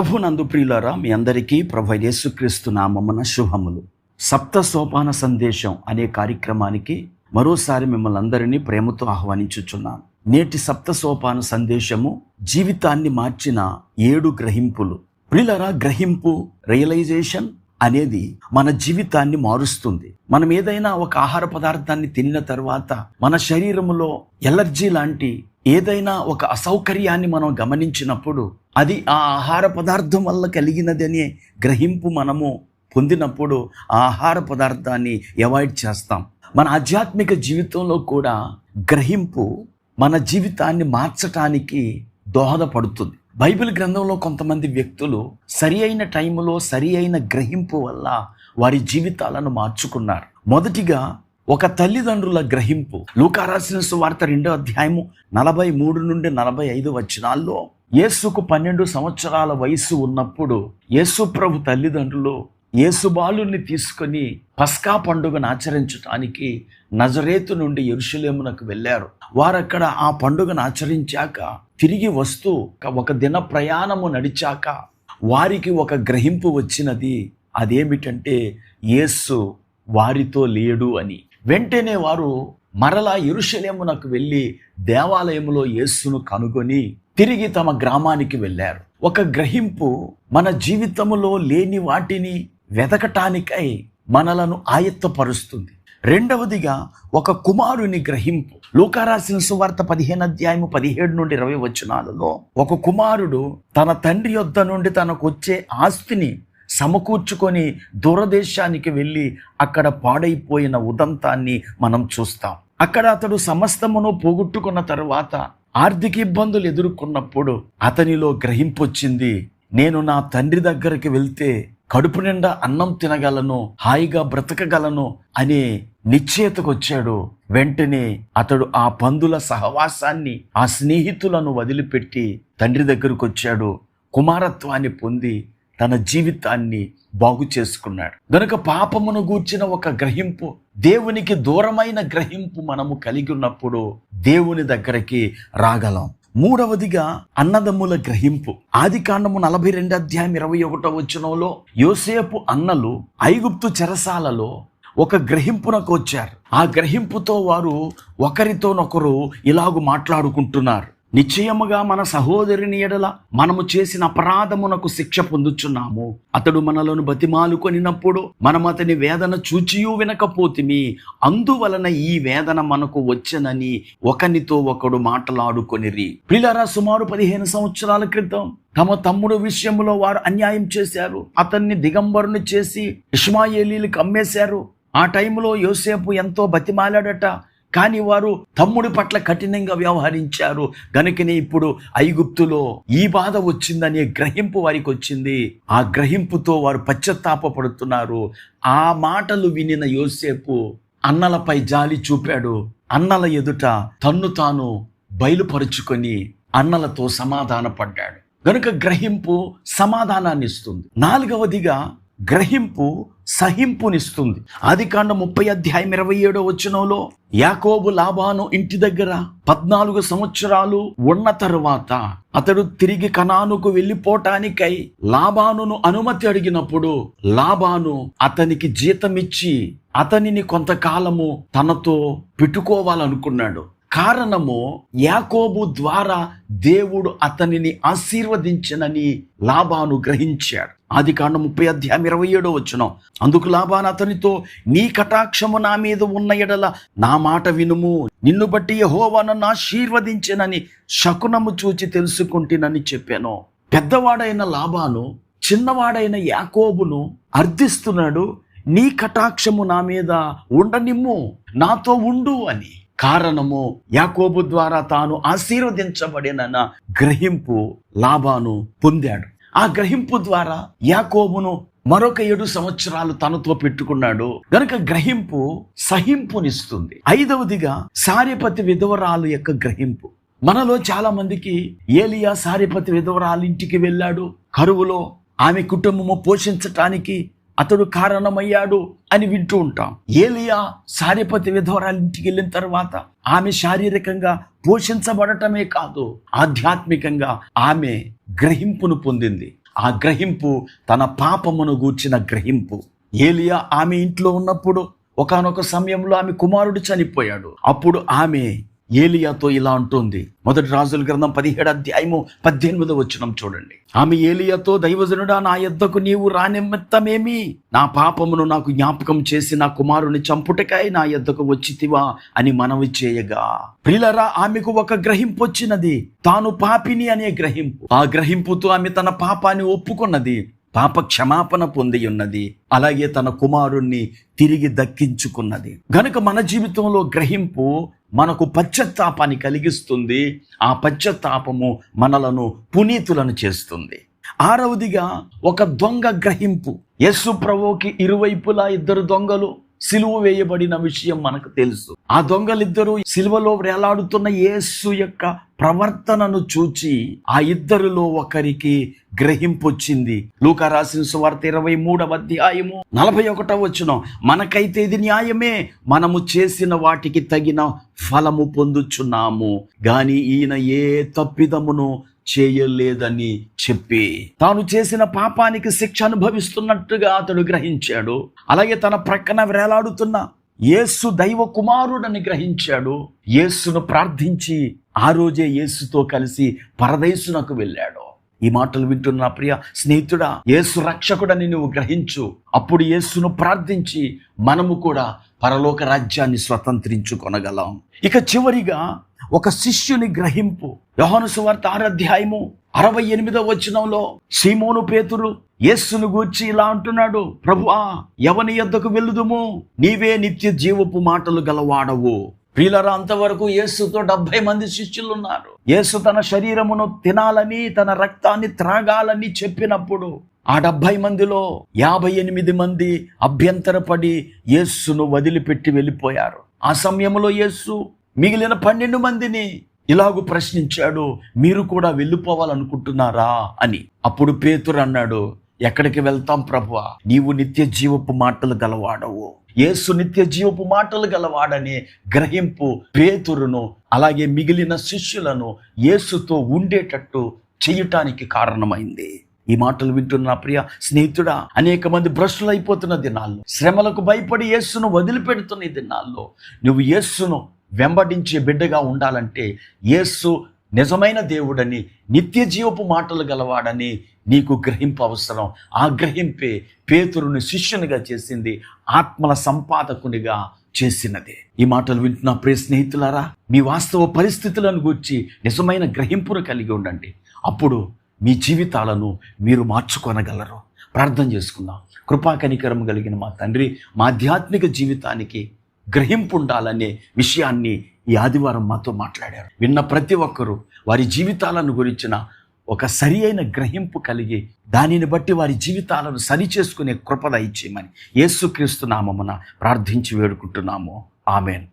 ప్రభునందు ప్రియులారా, మీ అందరికీ ప్రభు యేసుక్రీస్తు నామమున శుభములు. సప్త సోపాన సందేశం అనే కార్యక్రమానికి మరోసారి మిమ్మల్ని అందరినీ ప్రేమతో ఆహ్వానించుచున్నాను. నేటి సప్త సోపాన సందేశము జీవితాన్ని మార్చిన 7 గ్రహింపులు. ప్రియులారా, గ్రహింపు రియలైజేషన్ అనేది మన జీవితాన్ని మారుస్తుంది. మనం ఏదైనా ఒక ఆహార పదార్థాన్ని తినిన తర్వాత మన శరీరములో ఎలర్జీ లాంటి ఏదైనా ఒక అసౌకర్యాన్ని మనం గమనించినప్పుడు అది ఆ ఆహార పదార్థం వల్ల కలిగినదనే గ్రహింపు మనము పొందినప్పుడు ఆ ఆహార పదార్థాన్ని అవాయిడ్ చేస్తాం. మన ఆధ్యాత్మిక జీవితంలో కూడా గ్రహింపు మన జీవితాన్ని మార్చటానికి దోహదపడుతుంది. బైబిల్ గ్రంథంలో కొంతమంది వ్యక్తులు సరి అయిన టైంలో సరి అయిన గ్రహింపు వల్ల వారి జీవితాలను మార్చుకున్నారు. మొదటిగా ఒక తల్లిదండ్రుల గ్రహింపు. లూకా రాసిన సువార్త 2వ అధ్యాయము 43 నుండి 45 వచనాల్లో యేసుకు 12 సంవత్సరాల వయసు ఉన్నప్పుడు యేసు ప్రభు తల్లిదండ్రులు యేసు బాలుని తీసుకొని పస్కా పండుగను ఆచరించడానికి నజరేతు నుండి యెరూషలేమునకు వెళ్ళారు. వారక్కడ ఆ పండుగను ఆచరించాక తిరిగి వస్తూ ఒక దిన ప్రయాణము నడిచాక వారికి ఒక గ్రహింపు వచ్చినది. అదేమిటంటే యేసు వారితో లేడు అని. వెంటనే వారు మరలా యెరూషలేమునకు వెళ్ళి దేవాలయంలో యేసును కనుగొని తిరిగి తమ గ్రామానికి వెళ్ళారు. ఒక గ్రహింపు మన జీవితంలో లేని వాటిని వెతకటానికై మనలను ఆయత్తపరుస్తుంది. రెండవదిగా ఒక కుమారుని గ్రహింపు. లూకా రాసిన సువార్త 15వ అధ్యాయము 17 నుండి 20 వచనాలలో ఒక కుమారుడు తన తండ్రి యొద్ద నుండి తనకు వచ్చే ఆస్తిని సమకూర్చుకొని దూరదేశానికి వెళ్ళి అక్కడ పాడైపోయిన ఉదంతాన్ని మనం చూస్తాం. అక్కడ అతడు సమస్తమును పోగొట్టుకున్న తర్వాత ఆర్థిక ఇబ్బందులు ఎదుర్కొన్నప్పుడు అతనిలో గ్రహింపు వచ్చింది. నేను నా తండ్రి దగ్గరికి వెళ్తే కడుపు నిండా అన్నం తినగలను, హాయిగా బ్రతకగలను అనే నిశ్చయతకు వచ్చాడు. వెంటనే అతడు ఆ పందుల సహవాసాన్ని, ఆ స్నేహితులను వదిలిపెట్టి తండ్రి దగ్గరకు వచ్చాడు. కుమారత్వాన్ని పొంది తన జీవితాన్ని బాగు చేసుకున్నాడు. గనుక పాపమును గూర్చిన ఒక గ్రహింపు, దేవునికి దూరమైన గ్రహింపు మనము కలిగి ఉన్నప్పుడు దేవుని దగ్గరికి రాగలం. మూడవదిగా అన్నదమ్ముల గ్రహింపు. ఆదికాండము 42వ అధ్యాయం 21వ వచనంలో యోసేపు అన్నలు ఐగుప్తు చెరసాలలో ఒక గ్రహింపునకు వచ్చారు. ఆ గ్రహింపుతో వారు ఒకరితోనొకరు ఇలాగు మాట్లాడుకుంటున్నారు. నిశ్చయముగా మన సహోదరుని ఎడల మనము చేసిన అపరాధమునకు శిక్ష పొందుచున్నాము. అతడు మనలను బతిమాలుకొనినప్పుడు మనం అతని వేదన చూచియూ వినకపోతిమి. అందువలన ఈ వేదన మనకు వచ్చెనని ఒకనితో ఒకడు మాట్లాడుకొనిరి. ప్రియులారా, సుమారు 15 సంవత్సరాల క్రితం తమ తమ్ముడు విషయంలో వారు అన్యాయం చేశారు. అతన్ని దిగంబరుని చేసి ఇష్మాయేలీలకు అమ్మేశారు. ఆ టైంలో యోసేపు ఎంతో బతిమాలాడట. కానీ వారు తమ్ముడి పట్ల కఠినంగా వ్యవహరించారు. గనుకనే ఇప్పుడు ఐగుప్తులో ఈ బాధ వచ్చిందనే గ్రహింపు వారికి వచ్చింది. ఆ గ్రహింపుతో వారు పశ్చాత్తాపపడుతున్నారు. ఆ మాటలు వినిన యోసేపు అన్నలపై జాలి చూపాడు. అన్నల ఎదుట తన్ను తాను బయలుపరుచుకొని అన్నలతో సమాధాన పడ్డాడు. గనుక గ్రహింపు సమాధానాన్ని ఇస్తుంది. 4వదిగా గ్రహింపు సహింపునిస్తుంది. ఆదికాండం 30వ అధ్యాయం 27వ వచనంలో యాకోబు లాబాను ఇంటి దగ్గర 14 సంవత్సరాలు ఉన్న తరువాత అతడు తిరిగి కనానుకు వెళ్ళిపోవటానికై లాబానును అనుమతి అడిగినప్పుడు లాబాను అతనికి జీతమిచ్చి అతనిని కొంతకాలము తనతో పెట్టుకోవాలనుకున్నాడు. కారణము యాకోబు ద్వారా దేవుడు అతనిని ఆశీర్వదించనని లాబాను గ్రహించాడు. ఆదికాండం 30వ అధ్యాయం 27వ వచనం. అందుకు లాబాను అతనితో, నీ కటాక్షము నా మీద ఉన్న ఎడల నా మాట వినుము, నిన్ను బట్టి యెహోవా నన్ను ఆశీర్వదించెనని శకునము చూచి తెలుసుకుంటేనని చెప్పాను. పెద్దవాడైన లాబాను చిన్నవాడైన యాకోబును అర్థిస్తున్నాడు. నీ కటాక్షము నా మీద ఉండనిమ్ము, నాతో ఉండు అని. కారణము యాకోబు ద్వారా తాను ఆశీర్వదించబడిన గ్రహింపు లాబాను పొందాడు. ఆ గ్రహింపు ద్వారా యాకోబును మరొక 7 సంవత్సరాలు తనతో పెట్టుకున్నాడు. గనుక గ్రహింపు సహింపునిస్తుంది. 5వదిగా సారెపతి విధవరాలు యొక్క గ్రహింపు. మనలో చాలా మందికి ఏలియా సారెపతి విధవరాలు ఇంటికి వెళ్ళాడు. కరువులో ఆమె కుటుంబము పోషించటానికి అతడు కారణమయ్యాడు అని వింటూ ఉంటాం. ఏలియా సారెపతి విధవరాలు ఇంటికి వెళ్ళిన తర్వాత ఆమె శారీరకంగా పోషించబడటమే కాదు, ఆధ్యాత్మికంగా ఆమె గ్రహింపును పొందింది. ఆ గ్రహింపు తన పాపమును గూర్చిన గ్రహింపు. ఏలియా ఆమె ఇంట్లో ఉన్నప్పుడు ఒకానొక సమయంలో ఆమె కుమారుడు చనిపోయాడు. అప్పుడు ఆమె ఏలియాతో ఇలా అంటుంది. మొదటి రాజుల గ్రంథం 17:18 చూడండి. ఆమె ఏలియాతో, దైవజనుడా, నా యొద్దకు నీవు రానిమిత్తమేమి? నా పాపమును నాకు జ్ఞాపకం చేసి నా కుమారుని చంపుటకై నా యొద్దకు వచ్చితివా అని మనవి చేయగా. ప్రియులారా, ఆమెకు ఒక గ్రహింపు వచ్చినది, తాను పాపిని అనే గ్రహింపు. ఆ గ్రహింపుతో ఆమె తన పాపాన్ని ఒప్పుకున్నది, పాప క్షమాపణ పొంది ఉన్నది, అలాగే తన కుమారుణ్ణి తిరిగి దక్కించుకున్నది. గనుక మన జీవితంలో గ్రహింపు మనకు పశ్చాత్తాపాన్ని కలిగిస్తుంది. ఆ పశ్చాత్తాపము మనలను పునీతులను చేస్తుంది. ఆరవదిగా ఒక దొంగ గ్రహింపు. యేసు ప్రభువుకి ఇరువైపులా ఇద్దరు దొంగలు సిలువ వేయబడిన విషయం మనకు తెలుసు. ఆ దొంగలిద్దరూ సిలువలో వేలాడుతున్న యేసు యొక్క ప్రవర్తనను చూచి ఆ ఇద్దరిలో ఒకరికి గ్రహింపు వచ్చింది. లూకా రాసిన సువార్త 23:41 మనకైతే ఇది న్యాయమే, మనము చేసిన వాటికి తగిన ఫలము పొందుచున్నాము, గాని ఈయన ఏ తప్పిదమును చేయలేదని చెప్పి తాను చేసిన పాపానికి శిక్ష అనుభవిస్తున్నట్టుగా అతడు గ్రహించాడు. అలాగే తన ప్రక్కన వేలాడుతున్న యేసు దైవ కుమారుడని గ్రహించాడు. యేసును ప్రార్థించి ఆ రోజే యేసుతో కలిసి పరదేశునకు వెళ్ళాడు. ఈ మాటలు వింటున్న ప్రియ స్నేహితుడా, యేసు రక్షకుడని నువ్వు గ్రహించు. అప్పుడు యేసును ప్రార్థించి మనము కూడా పరలోక రాజ్యాన్ని స్వతంత్రించుకొనగలం. ఇక చివరిగా ఒక శిష్యుని గ్రహింపు. యోహాను సువార్త 6:68 సీమోను పేతురు యేసును గూర్చి ఇలా అంటున్నాడు, ప్రభువా, ఎవని యొద్దకు వెళ్ళుదుము? నీవే నిత్య జీవపు మాటలు గలవాడవు. ప్రియులారా, అంతవరకు యేసుతో 70 మంది శిష్యులు ఉన్నారు. యేసు తన శరీరమును తినాలని, తన రక్తాన్ని త్రాగాలని చెప్పినప్పుడు ఆ 70 మందిలో 58 మంది అభ్యంతరపడి యేసును వదిలిపెట్టి వెళ్ళిపోయారు. ఆ సమయంలో యేసు మిగిలిన 12 మందిని ఇలాగూ ప్రశ్నించాడు, మీరు కూడా వెళ్ళిపోవాలనుకుంటున్నారా అని. అప్పుడు పేతురు అన్నాడు, ఎక్కడికి వెళ్తాం ప్రభువా? నీవు నిత్య జీవపు మాటలు గలవాడవు. యేసు నిత్య జీవపు మాటలు గలవాడనే గ్రహింపు పేతురును అలాగే మిగిలిన శిష్యులను యేసుతో ఉండేటట్టు చేయటానికి కారణమైంది. ఈ మాటలు వింటున్న ప్రియ స్నేహితుడా, అనేక మంది భ్రష్టులు అయిపోతున్న దినాల్లో, శ్రమలకు భయపడి యేసును వదిలిపెడుతున్న ఈ దినాల్లో నువ్వు యేసును వెంబడించే బిడ్డగా ఉండాలంటే, యేసు నిజమైన దేవుడని, నిత్య జీవపు మాటలు గలవాడని నీకు గ్రహింపు అవసరం. ఆ గ్రహింపే పేతురుని శిష్యునిగా చేసింది, ఆత్మల సంపాదకునిగా చేసినది. ఈ మాటలు వింటున్న ప్రియ స్నేహితులారా, మీ వాస్తవ పరిస్థితులను గూర్చి నిజమైన గ్రహింపును కలిగి ఉండండి. అప్పుడు మీ జీవితాలను మీరు మార్చుకొనగలరు. ప్రార్థన చేసుకుందాం. కృపా కనికరం కలిగిన మా తండ్రి, మా ఆధ్యాత్మిక జీవితానికి గ్రహింపు ఉండాలనే విషయాన్ని ఈ ఆదివారం మాతో మాట్లాడారు. విన్న ప్రతి ఒక్కరూ వారి జీవితాలను గురించిన ఒక సరి అయిన గ్రహింపు కలిగి దానిని బట్టి వారి జీవితాలను సరి చేసుకునే కృప దయచేయమని యేసుక్రీస్తు నామమున ప్రార్థించి వేడుకుంటున్నాము. ఆమేన్.